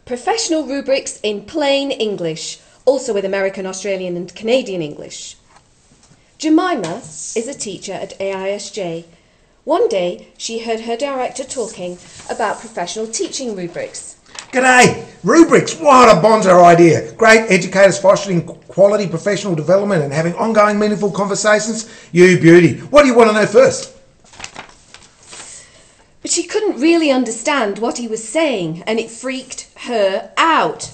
Professional Rubrics in Plain English, also with American, Australian and Canadian English. Jemima is a teacher at AISJ. One day she heard her director talking about professional teaching rubrics. G'day! Rubrics, what a bonzo idea. Great educators fostering quality professional development and having ongoing meaningful conversations. You beauty. What do you want to know first? But she couldn't really understand what he was saying and it freaked her out.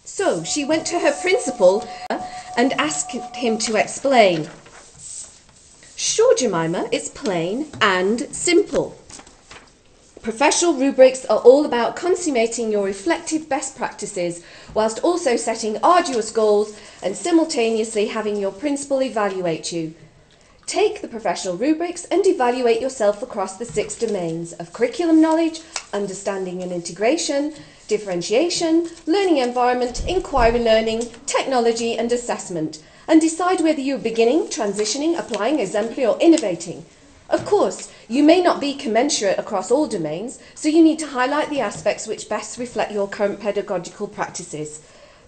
So she went to her principal and asked him to explain. Sure, Jemima, it's plain and simple. Professional rubrics are all about consummating your reflective best practices whilst also setting arduous goals and simultaneously having your principal evaluate you. Take the professional rubrics and evaluate yourself across the 6 domains of curriculum knowledge, understanding and integration, differentiation, learning environment, inquiry learning, technology and assessment, and decide whether you're beginning, transitioning, applying, exemplary or innovating. Of course, you may not be commensurate across all domains, so you need to highlight the aspects which best reflect your current pedagogical practices.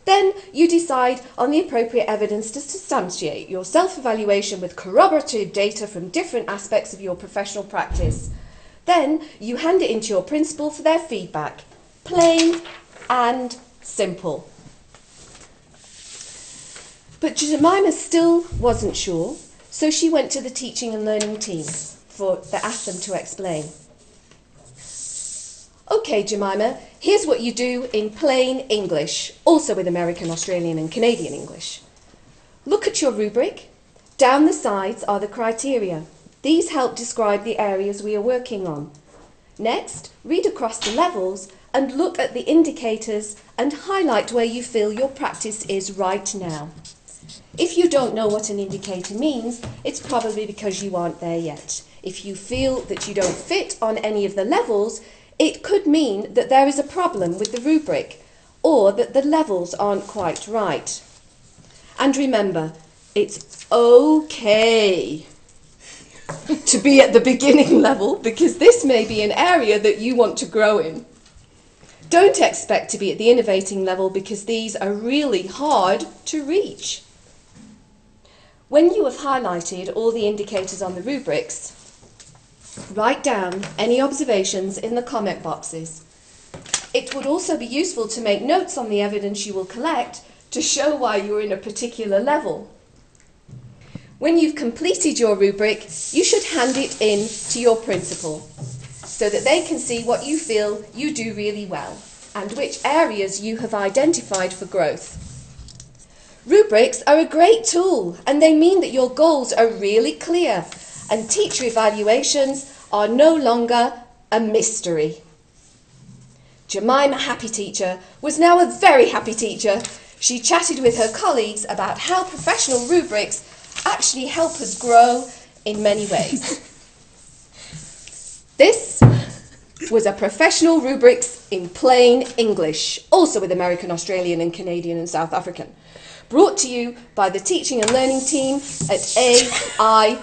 Then you decide on the appropriate evidence to substantiate your self-evaluation with corroborative data from different aspects of your professional practice. Then you hand it into your principal for their feedback. Plain and simple. But Jemima still wasn't sure, so she went to the teaching and learning team to ask them to explain. Okay, Jemima, here's what you do in plain English, also with American, Australian and Canadian English. Look at your rubric. Down the sides are the criteria. These help describe the areas we are working on. Next, read across the levels and look at the indicators and highlight where you feel your practice is right now. If you don't know what an indicator means, it's probably because you aren't there yet. If you feel that you don't fit on any of the levels, it could mean that there is a problem with the rubric or that the levels aren't quite right. And remember, it's okay to be at the beginning level because this may be an area that you want to grow in. Don't expect to be at the innovating level because these are really hard to reach. When you have highlighted all the indicators on the rubrics, write down any observations in the comment boxes. It would also be useful to make notes on the evidence you will collect to show why you're in a particular level. When you've completed your rubric, you should hand it in to your principal so that they can see what you feel you do really well and which areas you have identified for growth. Rubrics are a great tool and they mean that your goals are really clear and teacher evaluations are no longer a mystery. Jemima, happy teacher, was now a very happy teacher. She chatted with her colleagues about how professional rubrics actually help us grow in many ways. This was a Professional Rubrics in Plain English, also with American, Australian and Canadian and South African, brought to you by the Teaching and Learning team at AISJ.